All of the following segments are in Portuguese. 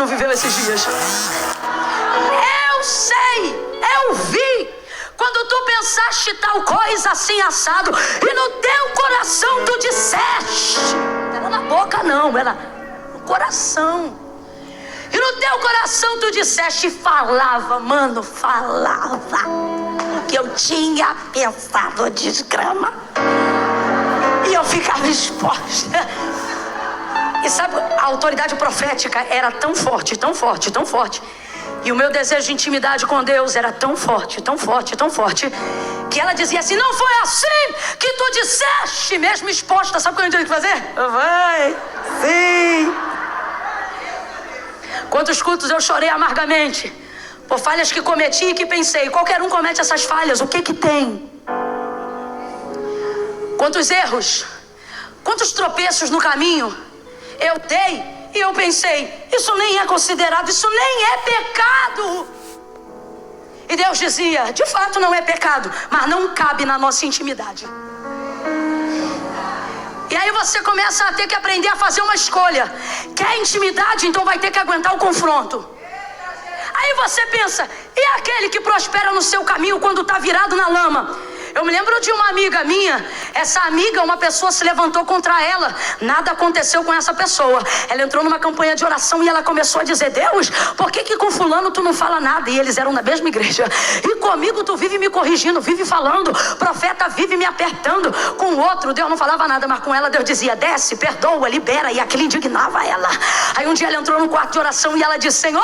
não viveu esses dias. Eu sei, eu vi. Quando tu pensaste tal coisa assim assado, e no teu coração tu disseste, não era na boca não, era no coração. E no teu coração tu disseste, falava, mano, falava o que eu tinha pensado, desgrama. E eu ficava exposta. E sabe, a autoridade profética era tão forte, tão forte, tão forte. E o meu desejo de intimidade com Deus era tão forte, tão forte, tão forte, que ela dizia assim, não foi assim que tu disseste, mesmo exposta. Sabe o que eu tinha que fazer? Vai, sim. Quantos cultos eu chorei amargamente por falhas que cometi e que pensei, qualquer um comete essas falhas, o que que tem? Quantos erros, quantos tropeços no caminho eu dei e eu pensei, isso nem é considerado, isso nem é pecado. E Deus dizia, de fato não é pecado, mas não cabe na nossa intimidade. E aí você começa a ter que aprender a fazer uma escolha. Quer intimidade? Então vai ter que aguentar o confronto. Aí você pensa, e aquele que prospera no seu caminho quando está virado na lama? Eu me lembro de uma amiga minha. Essa amiga, uma pessoa se levantou contra ela. Nada aconteceu com essa pessoa. Ela entrou numa campanha de oração e ela começou a dizer, Deus, por que com fulano tu não fala nada? E eles eram da mesma igreja. E comigo tu vive me corrigindo, vive falando. Profeta vive me apertando. Com o outro Deus não falava nada, mas com ela Deus dizia, desce, perdoa, libera. E aquilo indignava ela. Aí um dia ela entrou no quarto de oração e ela disse, Senhor,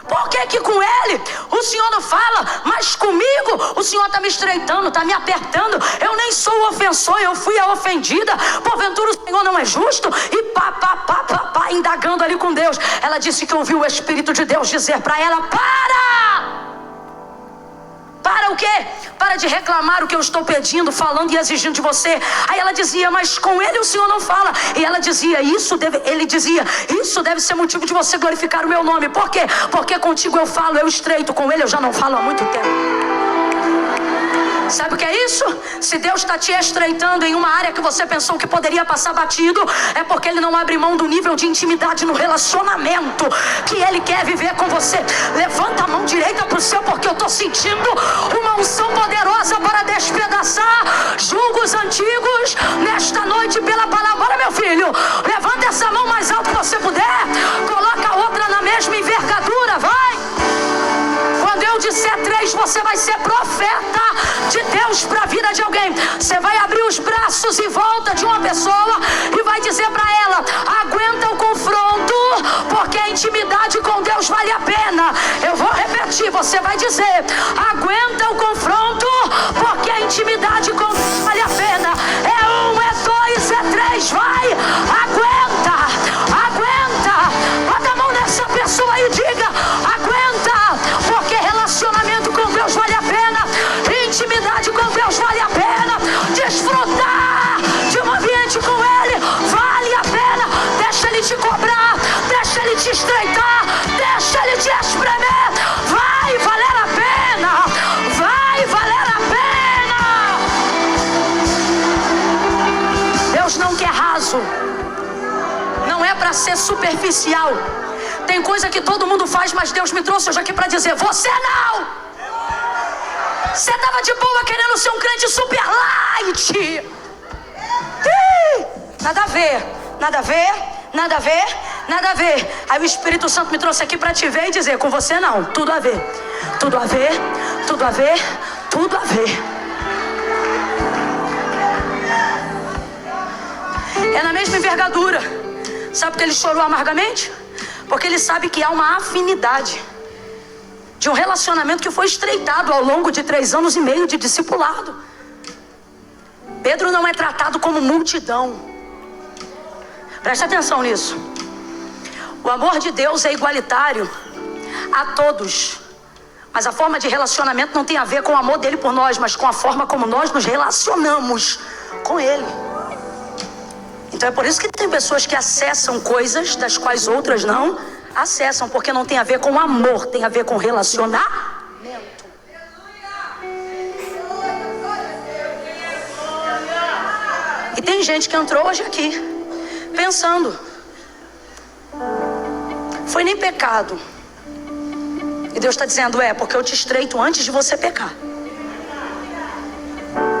por que com ele o Senhor não fala? Mas comigo o Senhor está me estreitando, está me apertando. Eu nem sou o ofensor, eu fui a ofendida. Porventura o Senhor não é justo? E pá, indagando ali com Deus. Ela disse que ouviu o Espírito de Deus dizer para ela, para o quê? Para de reclamar o que eu estou pedindo, falando e exigindo de você. Aí ela dizia, mas com ele o Senhor não fala. E ela dizia, ele dizia, isso deve ser motivo de você glorificar o meu nome. Por quê? Porque contigo eu falo, eu estreito, com ele eu já não falo há muito tempo. Sabe o que é isso? Se Deus está te estreitando em uma área que você pensou que poderia passar batido, é porque Ele não abre mão do nível de intimidade no relacionamento que Ele quer viver com você. Levanta a mão direita para o céu, porque eu estou sentindo uma unção poderosa para despedaçar julgos antigos nesta noite pela palavra. Bora, meu filho, levanta essa mão mais alto que você puder, coloca a outra na mesma envergadura, vai. Quando eu disser 3, você vai ser profeta de Deus para a vida de alguém. Você vai abrir os braços em volta de uma pessoa e vai dizer para ela, aguenta o confronto, porque a intimidade com Deus vale a pena. Eu vou repetir, você vai dizer, aguenta o confronto, porque a intimidade com Deus vale a pena. É 1, é 2, é 3, vai, aguenta, bota a mão nessa pessoa e diga, aguenta, porque relacionamento com Deus vale a pena, intimidade com Deus vale a pena, desfrutar de um ambiente com Ele vale a pena. Deixa Ele te cobrar, deixa Ele te estreitar, deixa Ele te espremer, vai valer a pena, vai valer a pena. Deus não quer raso, não é para ser superficial. Tem coisa que todo mundo faz, mas Deus me trouxe hoje aqui para dizer, você não! Você estava de boa querendo ser um crente super light. Nada a ver, nada a ver, nada a ver, nada a ver. Aí o Espírito Santo me trouxe aqui para te ver e dizer, com você não, tudo a ver. Tudo a ver, tudo a ver, tudo a ver. É na mesma envergadura. Sabe por que ele chorou amargamente? Porque ele sabe que há uma afinidade de um relacionamento que foi estreitado ao longo de 3 anos e meio de discipulado. Pedro não é tratado como multidão. Preste atenção nisso. O amor de Deus é igualitário a todos. Mas a forma de relacionamento não tem a ver com o amor dele por nós, mas com a forma como nós nos relacionamos com ele. Então é por isso que tem pessoas que acessam coisas das quais outras não acessam, porque não tem a ver com amor, tem a ver com relacionamento. E tem gente que entrou hoje aqui pensando, foi nem pecado. E Deus está dizendo, porque eu te estreito antes de você pecar.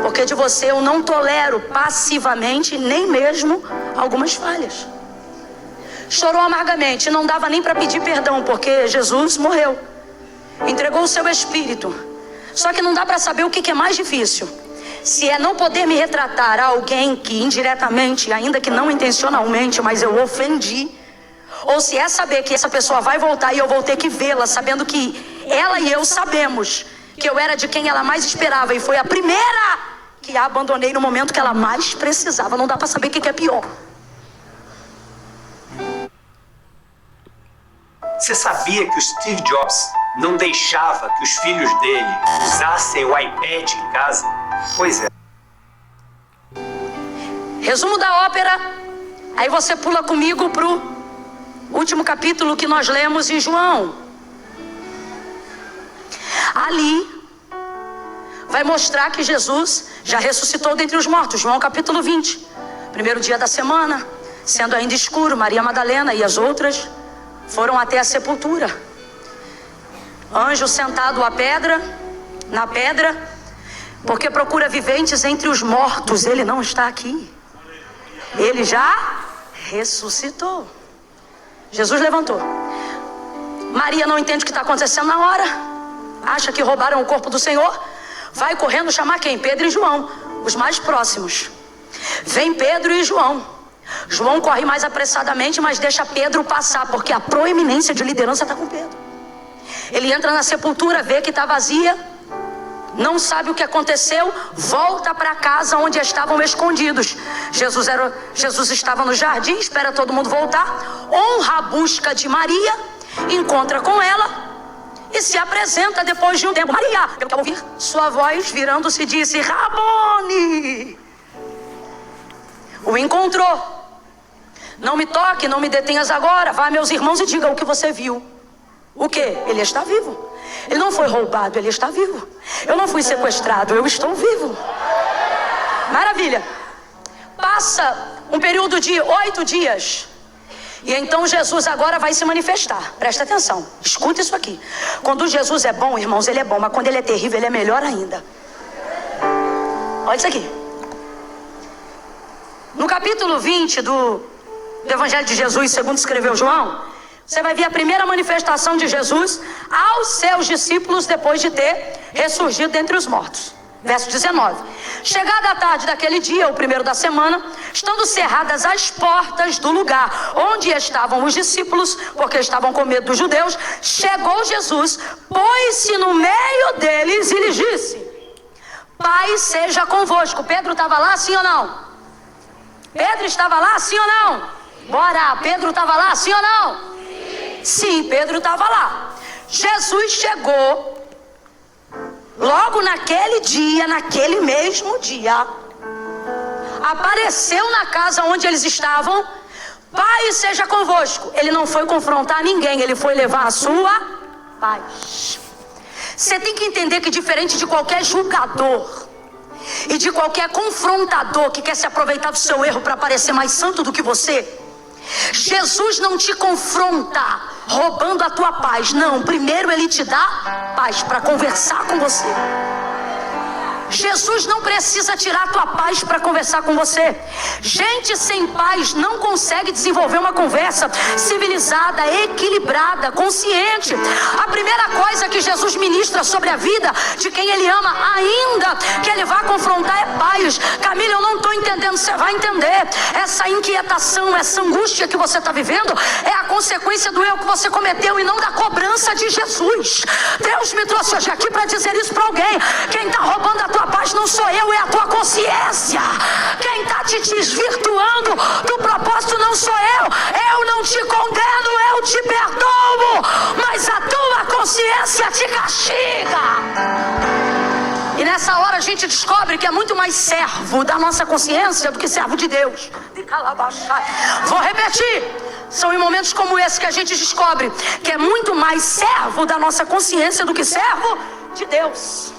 Porque de você eu não tolero passivamente nem mesmo algumas falhas. Chorou amargamente, não dava nem para pedir perdão, porque Jesus morreu, entregou o seu espírito. Só que não dá para saber o que é mais difícil. Se é não poder me retratar a alguém que indiretamente, ainda que não intencionalmente, mas eu ofendi, ou se é saber que essa pessoa vai voltar e eu vou ter que vê-la, sabendo que ela e eu sabemos que eu era de quem ela mais esperava e foi a primeira que a abandonei no momento que ela mais precisava. Não dá para saber o que é pior. Você sabia que o Steve Jobs não deixava que os filhos dele usassem o iPad em casa? Pois é. Resumo da ópera. Aí você pula comigo pro último capítulo que nós lemos em João. Ali vai mostrar que Jesus já ressuscitou dentre os mortos. João capítulo 20. Primeiro dia da semana, sendo ainda escuro, Maria Madalena e as outras foram até a sepultura. Anjo sentado na pedra, porque procura viventes entre os mortos. Ele não está aqui. Ele já ressuscitou. Jesus levantou. Maria não entende o que está acontecendo na hora. Acha que roubaram o corpo do Senhor. Vai correndo chamar quem? Pedro e João, os mais próximos. Vem Pedro e João. João corre mais apressadamente, mas deixa Pedro passar, porque a proeminência de liderança está com Pedro. Ele entra na sepultura, vê que está vazia, não sabe o que aconteceu, volta para casa onde estavam escondidos. Jesus estava no jardim, espera todo mundo voltar, honra a busca de Maria, encontra com ela e se apresenta depois de um tempo. Maria, eu quero ouvir sua voz, virando-se, disse: Rabone. O encontrou. Não me toque, não me detenhas agora. Vá, meus irmãos, e diga o que você viu. O quê? Ele está vivo. Ele não foi roubado, ele está vivo. Eu não fui sequestrado, eu estou vivo. Maravilha. Passa um período de 8 dias. E então Jesus agora vai se manifestar. Presta atenção, escuta isso aqui. Quando Jesus é bom, irmãos, ele é bom. Mas quando ele é terrível, ele é melhor ainda. Olha isso aqui. No capítulo 20 do Evangelho de Jesus, segundo escreveu João, você vai ver a primeira manifestação de Jesus aos seus discípulos depois de ter ressurgido dentre os mortos. Verso 19. Chegada a tarde daquele dia, o primeiro da semana, estando cerradas as portas do lugar onde estavam os discípulos, porque estavam com medo dos judeus, chegou Jesus, pôs-se no meio deles e lhes disse: Pai seja convosco. Pedro estava lá, sim ou não? Pedro estava lá, sim ou não? Bora, Pedro estava lá, sim ou não? Sim, Pedro estava lá. Jesus chegou logo naquele dia, naquele mesmo dia, apareceu na casa onde eles estavam. Pai seja convosco. Ele não foi confrontar ninguém, ele foi levar a sua paz. Você tem que entender que diferente de qualquer julgador e de qualquer confrontador que quer se aproveitar do seu erro para parecer mais santo do que você, Jesus não te confronta roubando a tua paz. Não, primeiro ele te dá paz para conversar com você. Jesus não precisa tirar a tua paz para conversar com você. Gente sem paz não consegue desenvolver uma conversa civilizada, equilibrada, consciente. A primeira coisa que Jesus ministra sobre a vida de quem ele ama, ainda que ele vá confrontar, é paz. Camila, eu não estou entendendo. Você vai entender. Essa inquietação, essa angústia que você está vivendo é a consequência do erro que você cometeu e não da cobrança de Jesus. Deus me trouxe hoje aqui para dizer isso para alguém. Quem está roubando a tua paz não sou eu, é a tua consciência. Quem está te desvirtuando do propósito não sou eu. Eu não te condeno, eu te perdoo, mas a tua consciência te castiga. E nessa hora a gente descobre que é muito mais servo da nossa consciência do que servo de Deus. Vou repetir. São em momentos como esse que a gente descobre que é muito mais servo da nossa consciência do que servo de Deus.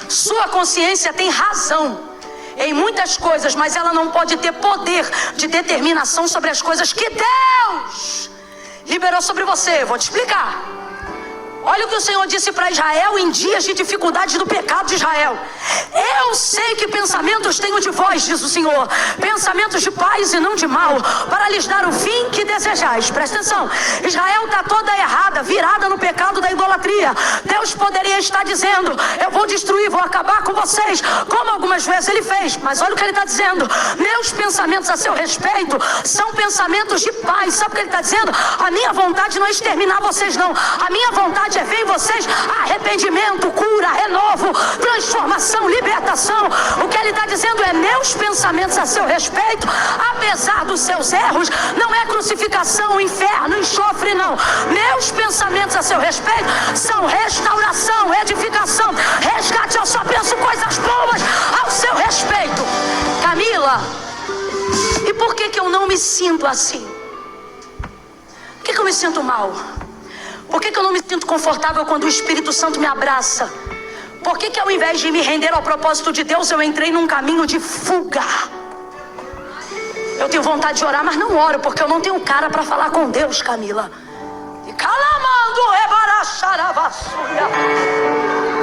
Sua consciência tem razão em muitas coisas, mas ela não pode ter poder de determinação sobre as coisas que Deus liberou sobre você. Vou te explicar. Olha o que o Senhor disse para Israel em dias de dificuldade do pecado de Israel. Eu sei que pensamentos tenho de vós, diz o Senhor, pensamentos de paz e não de mal, para lhes dar o fim que desejais. Presta atenção, Israel está toda errada, virada no pecado da idolatria. Deus poderia estar dizendo, eu vou destruir, vou acabar com vocês, como algumas vezes ele fez. Mas olha o que ele está dizendo, meus pensamentos a seu respeito são pensamentos de paz. Sabe o que ele está dizendo? A minha vontade não é exterminar vocês não, a minha vontade é ver em vocês arrependimento, cura, renovo, transformação, libertação. O que ele está dizendo é, meus pensamentos a seu respeito, apesar dos seus erros, não é crucificação, inferno, enxofre, não. Meus pensamentos a seu respeito são restauração, edificação, resgate. Eu só penso coisas boas ao seu respeito. Camila, e por que eu não me sinto assim? Por que eu me sinto mal? Por que eu não me sinto confortável quando o Espírito Santo me abraça? Por que ao invés de me render ao propósito de Deus, eu entrei num caminho de fuga? Eu tenho vontade de orar, mas não oro, porque eu não tenho cara para falar com Deus, Camila.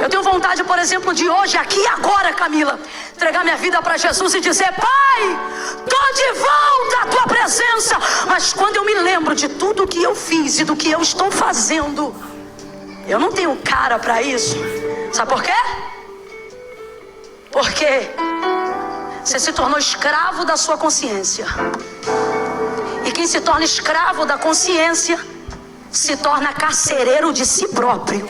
Eu tenho vontade, por exemplo, de hoje, aqui e agora, Camila, entregar minha vida para Jesus e dizer, Pai, estou de volta à tua presença. Mas quando eu me lembro de tudo que eu fiz e do que eu estou fazendo, eu não tenho cara para isso. Sabe por quê? Porque você se tornou escravo da sua consciência. E quem se torna escravo da consciência se torna carcereiro de si próprio.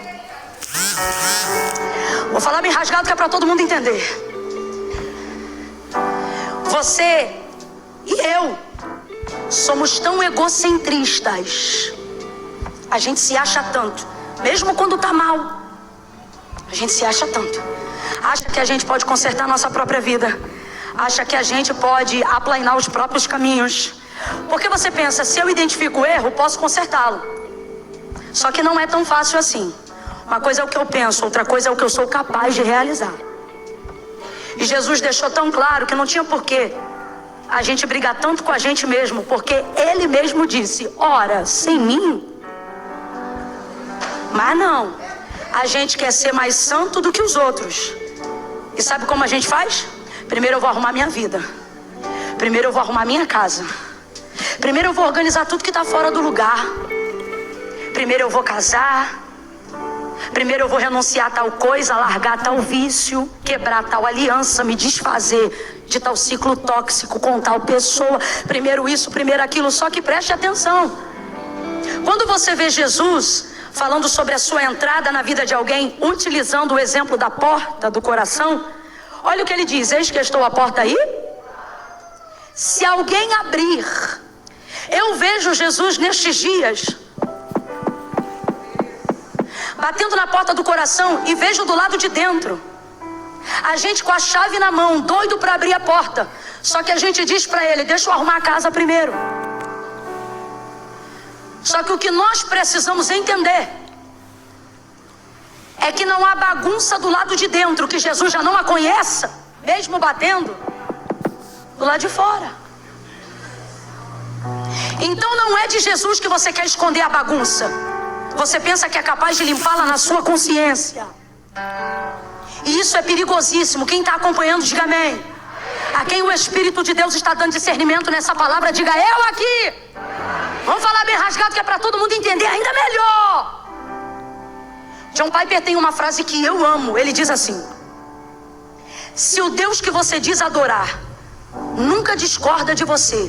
Vou falar bem rasgado que é para todo mundo entender. Você e eu somos tão egocentristas. A gente se acha tanto, mesmo quando tá mal. A gente se acha tanto. Acha que a gente pode consertar nossa própria vida. Acha que a gente pode aplanar os próprios caminhos. Porque você pensa, se eu identifico o erro, posso consertá-lo. Só que não é tão fácil assim. Uma coisa é o que eu penso, outra coisa é o que eu sou capaz de realizar. E Jesus deixou tão claro que não tinha porquê a gente brigar tanto com a gente mesmo, porque Ele mesmo disse, ora, sem mim. Mas não, a gente quer ser mais santo do que os outros. E sabe como a gente faz? Primeiro eu vou arrumar minha vida. Primeiro eu vou arrumar minha casa. Primeiro eu vou organizar tudo que está fora do lugar. Primeiro eu vou casar. Primeiro eu vou renunciar a tal coisa, largar tal vício, quebrar tal aliança, me desfazer de tal ciclo tóxico com tal pessoa. Primeiro isso, primeiro aquilo. Só que preste atenção. Quando você vê Jesus falando sobre a sua entrada na vida de alguém, utilizando o exemplo da porta do coração, olha o que ele diz, eis que estou à porta aí. Se alguém abrir, eu vejo Jesus nestes dias batendo na porta do coração e vejo do lado de dentro a gente com a chave na mão, doido para abrir a porta. Só que a gente diz para ele, deixa eu arrumar a casa primeiro. Só que o que nós precisamos entender é que não há bagunça do lado de dentro, que Jesus já não a conheça, mesmo batendo do lado de fora. Então não é de Jesus que você quer esconder a bagunça. Você pensa que é capaz de limpá-la na sua consciência. E isso é perigosíssimo. Quem está acompanhando, diga amém. A quem o Espírito de Deus está dando discernimento nessa palavra, diga eu aqui. Vamos falar bem rasgado que é para todo mundo entender ainda melhor. John Piper tem uma frase que eu amo. Ele diz assim: se o Deus que você diz adorar nunca discorda de você,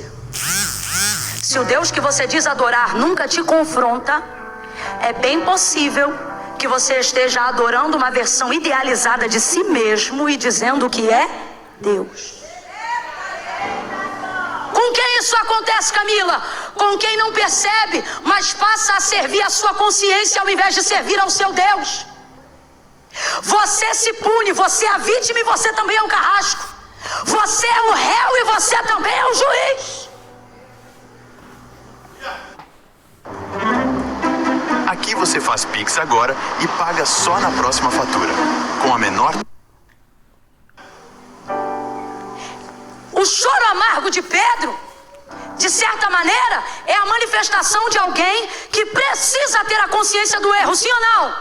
se o Deus que você diz adorar nunca te confronta, é bem possível que você esteja adorando uma versão idealizada de si mesmo e dizendo que é Deus. Com quem isso acontece, Camila? Com quem não percebe, mas passa a servir a sua consciência ao invés de servir ao seu Deus. Você se pune, você é a vítima e você também é o carrasco. Você é o réu e você também é o juiz. Aqui você faz Pix agora e paga só na próxima fatura, com a menor... O choro amargo de Pedro de certa maneira, é a manifestação de alguém que precisa ter a consciência do erro, sim ou não?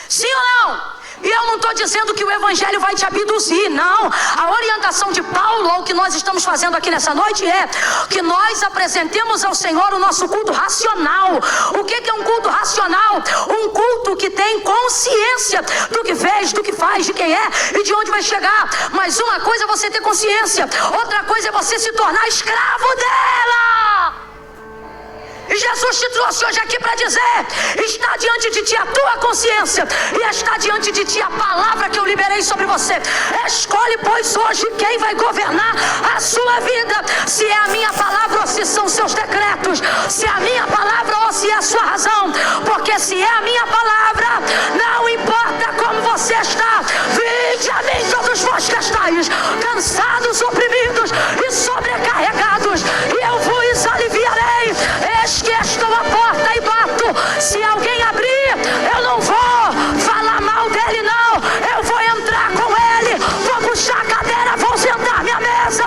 Sim ou não? E eu não estou dizendo que o evangelho vai te abduzir, não. A orientação de Paulo, ou o que nós estamos fazendo aqui nessa noite, é que nós apresentemos ao Senhor o nosso culto racional. O que é um culto racional? Um culto que tem consciência do que fez, do que faz, de quem é e de onde vai chegar. Mas uma coisa é você ter consciência, outra coisa é você se tornar escravo dela. E Jesus te trouxe hoje aqui para dizer: está diante de ti a tua consciência e está diante de ti a palavra que eu liberei sobre você. Escolhe, pois, hoje quem vai governar a sua vida. Se é a minha palavra ou se são seus decretos. Se é a minha palavra ou se é a sua razão. Porque se é a minha palavra, não importa como você está. Vinde a mim todos vós que estáis cansados, oprimidos e sobrecarregados, e eu vos aliviarei. Eis que estou à porta e bato. Se alguém abrir, eu não vou falar mal dele, não. Eu vou entrar com ele, vou puxar a cadeira, vou sentar minha mesa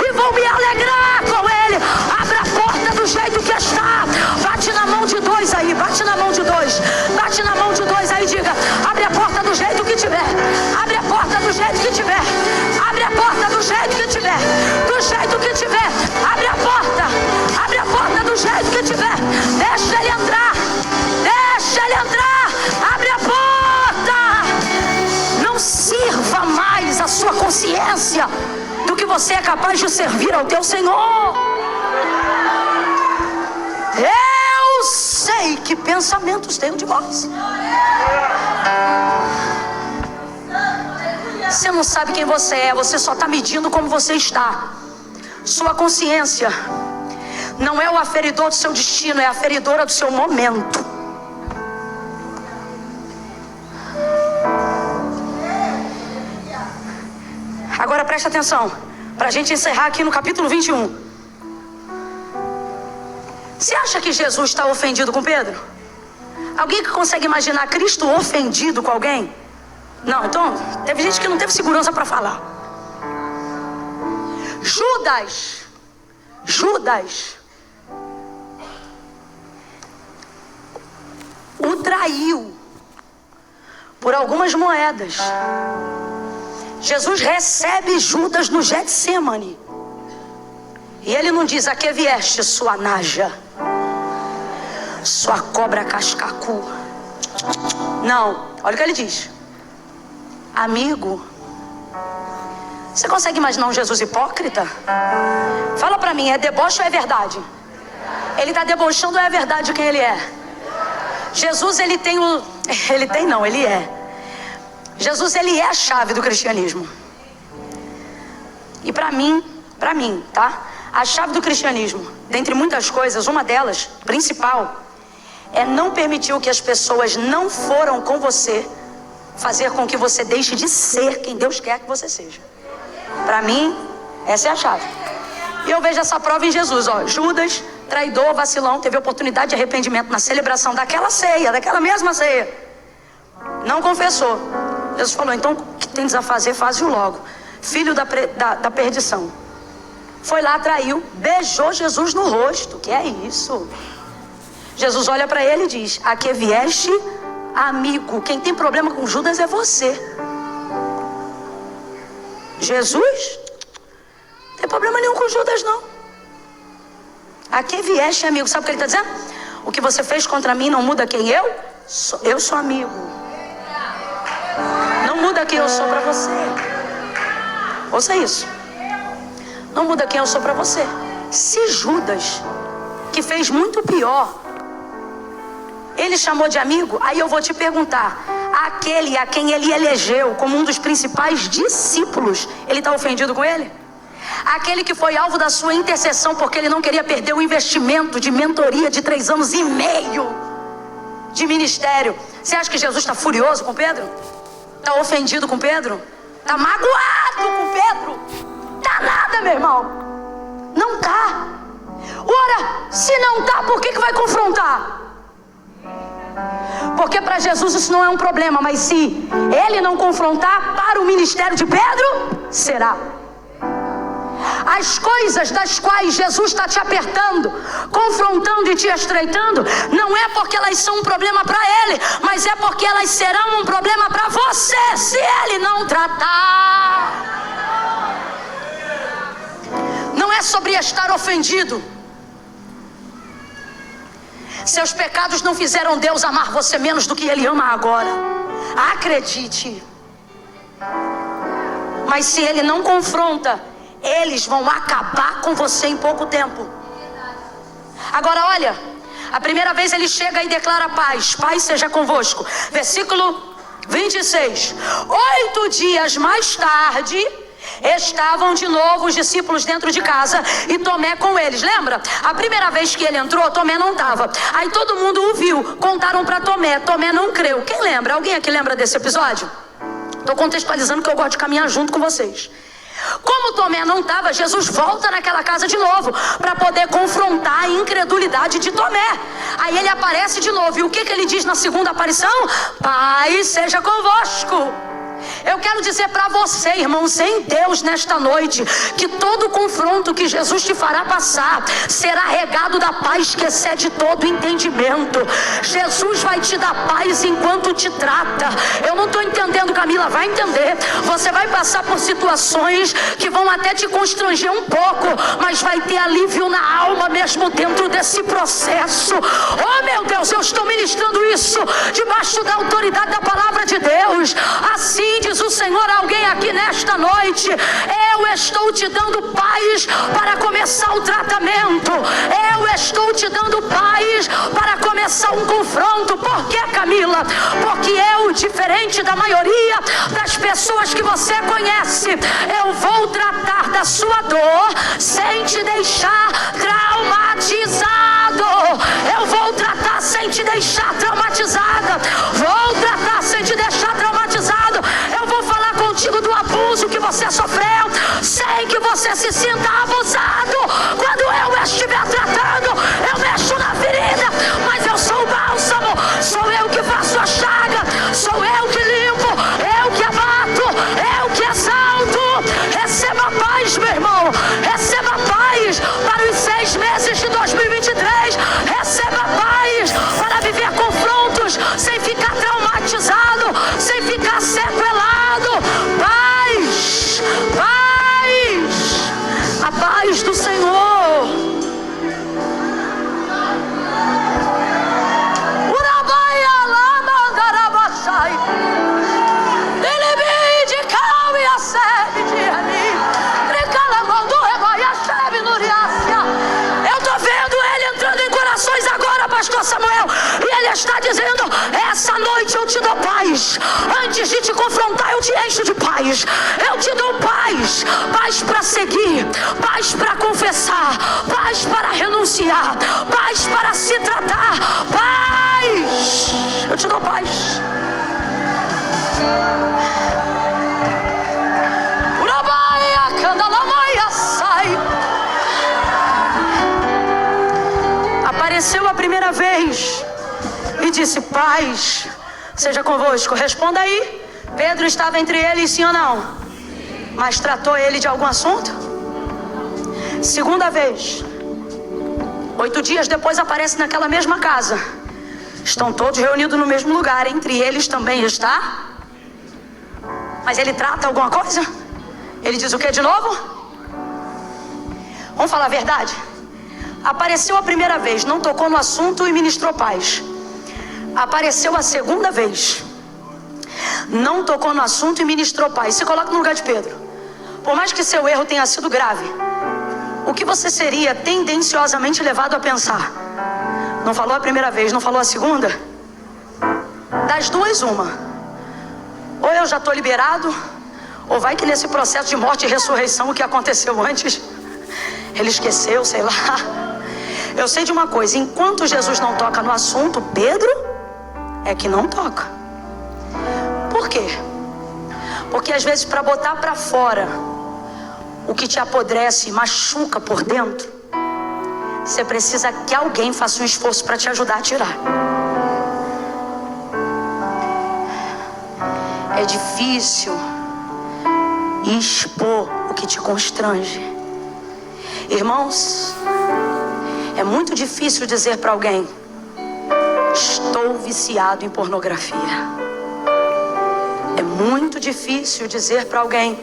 e vou me alegrar com ele. Abra a porta do jeito que está. Bate na mão de dois aí, bate na mão de dois. Bate na mão de dois aí, diga: abre a porta do jeito que tiver. Abre a porta do jeito que tiver. Abre a porta do jeito que tiver. Do jeito que tiver. Abre a porta. Abre a porta do jeito que tiver. Deixa ele entrar. Deixa ele entrar. Abre a porta. Não sirva mais a sua consciência do que você é capaz de servir ao teu Senhor. Eu sei que pensamentos tenho de vós. Você não sabe quem você é, você só está medindo como você está. Sua consciência não é o aferidor do seu destino, é a aferidora do seu momento. Agora preste atenção, para a gente encerrar aqui no capítulo 21. Você acha que Jesus está ofendido com Pedro? Alguém que consegue imaginar Cristo ofendido com alguém? Não, então, teve gente que não teve segurança para falar. Judas o traiu por algumas moedas. Jesus recebe Judas no Getsemane. E ele não diz: a que vieste, sua naja, sua cobra cascacu. Não, olha o que ele diz: amigo. Você consegue imaginar um Jesus hipócrita? Fala pra mim, é deboche ou é verdade? Ele está debochando ou é verdade quem ele é? Jesus, ele tem o... Ele tem não, ele é. Jesus, ele é a chave do cristianismo. E pra mim, tá? A chave do cristianismo, dentre muitas coisas, uma delas, principal, é não permitir que as pessoas não foram com você fazer com que você deixe de ser quem Deus quer que você seja. Para mim, essa é a chave. E eu vejo essa prova em Jesus, ó. Judas, traidor, vacilão, teve oportunidade de arrependimento na celebração daquela ceia, daquela mesma ceia. Não confessou. Jesus falou: então o que tens a fazer, faz-o logo. Filho da perdição. Foi lá, traiu, beijou Jesus no rosto. Que é isso? Jesus olha para ele e diz: a que vieste, amigo? Quem tem problema com Judas é você. Jesus? Não tem problema nenhum com Judas, não. A que vieste, amigo? Sabe o que ele está dizendo? O que você fez contra mim não muda quem eu sou. Eu sou amigo. Não muda quem eu sou para você. Ouça isso. Não muda quem eu sou para você. Se Judas, que fez muito pior, ele chamou de amigo, aí eu vou te perguntar: aquele a quem ele elegeu como um dos principais discípulos, ele está ofendido com ele? Aquele que foi alvo da sua intercessão porque ele não queria perder o investimento de mentoria de 3 anos e meio de ministério. Você acha que Jesus está furioso com Pedro? Está ofendido com Pedro? Está magoado com Pedro? Tá nada, meu irmão. Não tá. Ora, se não tá, por que vai confrontar? Porque para Jesus isso não é um problema, mas se ele não confrontar, para o ministério de Pedro, será. As coisas das quais Jesus está te apertando, confrontando e te estreitando, não é porque elas são um problema para Ele, mas é porque elas serão um problema para você, se Ele não tratar. Não é sobre estar ofendido. Seus pecados não fizeram Deus amar você menos do que Ele ama agora. Acredite. Mas se Ele não confronta, eles vão acabar com você em pouco tempo. Agora olha, a primeira vez ele chega e declara paz. Paz seja convosco. Versículo 26. 8 dias mais tarde, estavam de novo os discípulos dentro de casa e Tomé com eles. Lembra? A primeira vez que ele entrou, Tomé não estava. Aí todo mundo o viu, contaram para Tomé. Tomé não creu. Quem lembra? Alguém aqui lembra desse episódio? Estou contextualizando que eu gosto de caminhar junto com vocês. Como Tomé não estava, Jesus volta naquela casa de novo para poder confrontar a incredulidade de Tomé. Aí ele aparece de novo. E o que ele diz na segunda aparição? Paz seja convosco. Eu quero dizer para você, irmãos, em Deus nesta noite, que todo confronto que Jesus te fará passar será regado da paz que excede todo entendimento. Jesus vai te dar paz enquanto te trata. Eu não estou entendendo, Camila, vai entender. Você vai passar por situações que vão até te constranger um pouco, mas vai ter alívio na alma mesmo dentro desse processo. Oh meu Deus, eu estou ministrando isso debaixo da autoridade da palavra de Deus. Assim diz o Senhor a alguém aqui nesta noite: eu estou te dando paz para começar o tratamento. Eu estou te dando paz para começar um confronto. Por que, Camila? Porque eu, diferente da maioria das pessoas que você conhece, eu vou tratar da sua dor sem te deixar traumatizado. Eu vou tratar sem te deixar traumatizada. Vou tratar sem te deixar traumatizado. Eu vou falar contigo do abuso que você sofreu, sem que você se sinta abusado. Quando eu estiver tratando, eu mexo na ferida, mas eu sou o bálsamo. Sou eu que faço a chaga, sou eu que limpo, eu que abato, eu que exalto. Receba paz, meu irmão. Receba paz para os 6 meses de 2023. Receba paz para viver confrontos sem ficar traumatizado, sem ficar sequelado. Paz, paz, a paz do Senhor. Urabaia lama darabashai, delebi de cal e a sebe de ali, tricalamando rebaia chave nuriácia. Eu tô vendo ele entrando em corações agora, pastor Samuel, e ele está dizendo: essa noite eu te dou paz. Antes de te confrontar, eu te encho de paz. Eu te dou paz. Paz para seguir, paz para confessar, paz para renunciar, paz para se tratar. Paz. Eu te dou paz. Urabaia candalamaia sai. Apareceu a primeira vez e disse: paz seja convosco. Responda aí. Pedro estava entre eles, sim ou não? Mas tratou ele de algum assunto? Segunda vez, 8 dias depois, aparece naquela mesma casa. Estão todos reunidos no mesmo lugar. Entre eles também está. Mas ele trata alguma coisa? Ele diz o que de novo? Vamos falar a verdade? Apareceu a primeira vez, não tocou no assunto e ministrou paz. Apareceu a segunda vez, não tocou no assunto e ministrou paz. Se coloca no lugar de Pedro. Por mais que seu erro tenha sido grave, o que você seria tendenciosamente levado a pensar? Não falou a primeira vez, não falou a segunda? Das duas, uma. Ou eu já estou liberado, ou vai que nesse processo de morte e ressurreição, o que aconteceu antes, ele esqueceu, sei lá. Eu sei de uma coisa: enquanto Jesus não toca no assunto, Pedro é que não toca. Por quê? Porque às vezes, para botar para fora o que te apodrece e machuca por dentro, você precisa que alguém faça um esforço para te ajudar a tirar. É difícil expor o que te constrange. Irmãos, é muito difícil dizer para alguém: estou viciado em pornografia. É muito difícil dizer para alguém: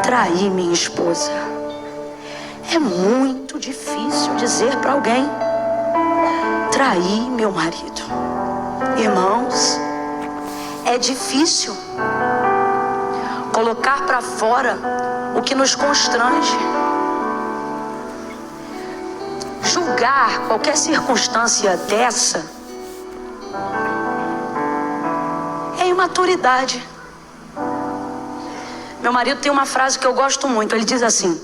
traí minha esposa. É muito difícil dizer para alguém: traí meu marido. Irmãos, é difícil colocar para fora o que nos constrange. Julgar qualquer circunstância dessa é imaturidade. Meu marido tem uma frase que eu gosto muito. Ele diz assim: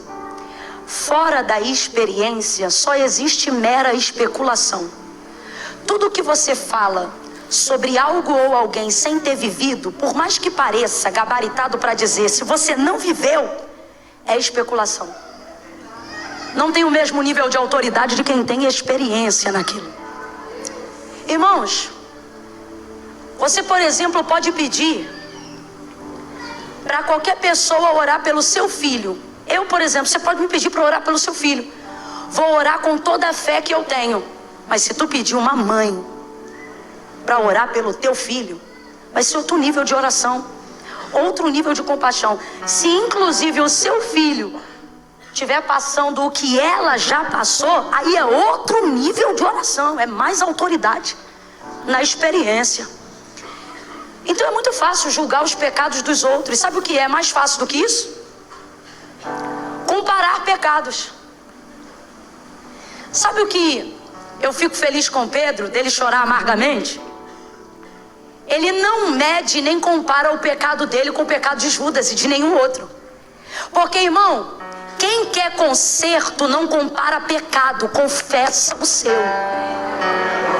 fora da experiência só existe mera especulação. Tudo que você fala sobre algo ou alguém sem ter vivido, por mais que pareça gabaritado para dizer, se você não viveu, é especulação. Não tem o mesmo nível de autoridade de quem tem experiência naquilo. Irmãos, você, por exemplo, pode pedir para qualquer pessoa orar pelo seu filho. Eu, por exemplo, você pode me pedir para orar pelo seu filho. Vou orar com toda a fé que eu tenho. Mas se tu pedir uma mãe para orar pelo teu filho, vai ser outro nível de oração, outro nível de compaixão. Se inclusive o seu filho estiver passando o que ela já passou, aí é outro nível de oração, é mais autoridade na experiência. Então é muito fácil julgar os pecados dos outros. Sabe o que é mais fácil do que isso? Comparar pecados. Sabe o que eu fico feliz com Pedro, dele chorar amargamente? Ele não mede nem compara o pecado dele com o pecado de Judas e de nenhum outro. Porque, irmão, quem quer conserto não compara pecado, confessa o seu.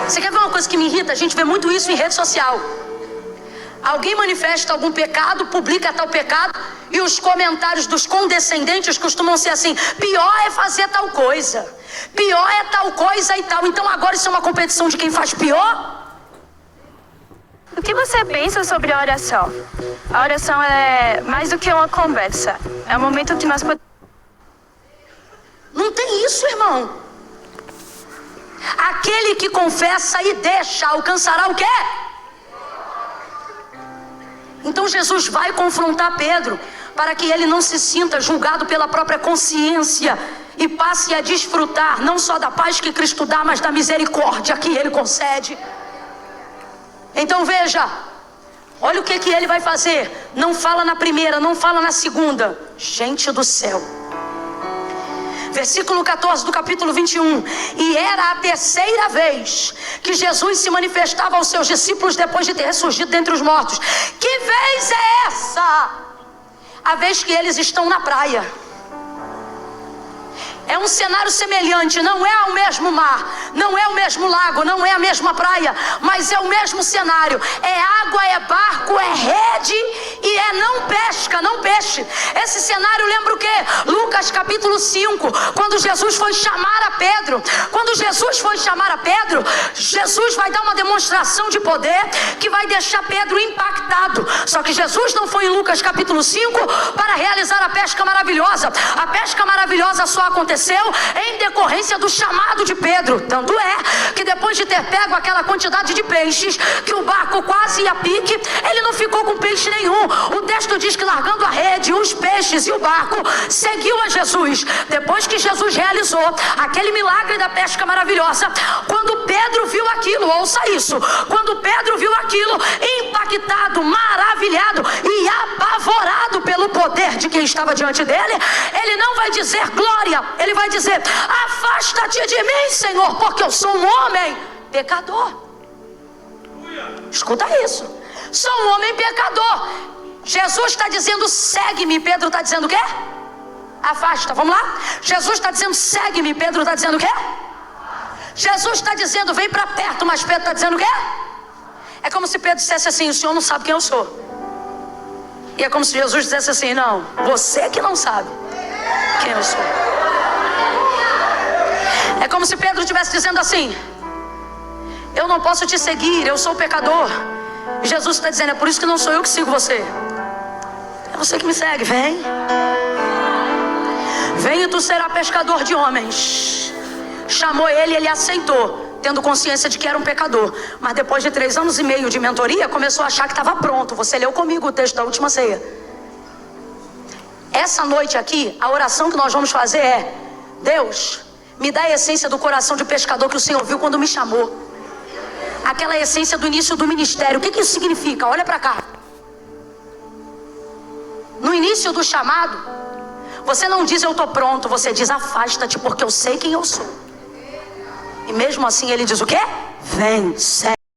Você quer ver uma coisa que me irrita? A gente vê muito isso em rede social. Alguém manifesta algum pecado, publica tal pecado, e os comentários dos condescendentes costumam ser assim: pior é fazer tal coisa, pior é tal coisa e tal. Então agora isso é uma competição de quem faz pior? O que você pensa sobre a oração? A oração é mais do que uma conversa. É um momento que nós podemos... Não tem isso, irmão. Aquele que confessa e deixa alcançará o quê? Então Jesus vai confrontar Pedro para que ele não se sinta julgado pela própria consciência e passe a desfrutar não só da paz que Cristo dá, mas da misericórdia que ele concede. Então veja, olha o que ele vai fazer. Não fala na primeira, não fala na segunda. Gente do céu. Versículo 14 do capítulo 21. E era a terceira vez que Jesus se manifestava aos seus discípulos depois de ter ressurgido dentre os mortos. Que vez é essa? A vez que eles estão na praia. É um cenário semelhante, não é o mesmo mar, não é o mesmo lago, não é a mesma praia, mas é o mesmo cenário. É água, é barco, é rede e é não pesca, não peixe. Esse cenário lembra o quê? Lucas capítulo 5, quando Jesus foi chamar a Pedro. Quando Jesus foi chamar a Pedro, Jesus vai dar uma demonstração de poder que vai deixar Pedro impactado. Só que Jesus não foi em Lucas capítulo 5 para realizar a pesca maravilhosa. A pesca maravilhosa só aconteceu em decorrência do chamado de Pedro. Tanto é que depois de ter pego aquela quantidade de peixes, que o barco quase ia a pique, ele não ficou com peixe nenhum. O texto diz que largando a rede, os peixes e o barco, seguiu a Jesus. Depois que Jesus realizou aquele milagre da pesca maravilhosa, quando Pedro viu aquilo, ouça isso, quando Pedro viu aquilo, impactado, maravilhado e apavorado pelo poder de quem estava diante dele, ele não vai dizer glória, ele vai dizer: afasta-te de mim, Senhor, porque eu sou um homem pecador. Escuta isso, sou um homem pecador. Jesus está dizendo segue-me, Pedro está dizendo o quê? Afasta, vamos lá? Jesus está dizendo segue-me, Pedro está dizendo o quê? Jesus está dizendo vem para perto, mas Pedro está dizendo o quê? É como se Pedro dissesse assim: o senhor não sabe quem eu sou. E é como se Jesus dissesse assim: não, você que não sabe quem eu sou. É como se Pedro estivesse dizendo assim: eu não posso te seguir, eu sou pecador. E Jesus está dizendo: é por isso que não sou eu que sigo você, é você que me segue, vem. Vem e tu será pescador de homens. Chamou ele, ele aceitou, tendo consciência de que era um pecador. Mas depois de 3 anos e meio de mentoria, começou a achar que estava pronto. Você leu comigo o texto da última ceia. Essa noite aqui, a oração que nós vamos fazer é: Deus, me dá a essência do coração de pescador que o Senhor viu quando me chamou. Aquela essência do início do ministério. O que isso significa? Olha para cá. No início do chamado, você não diz eu estou pronto, você diz afasta-te porque eu sei quem eu sou. E mesmo assim ele diz o quê? Vem, segue.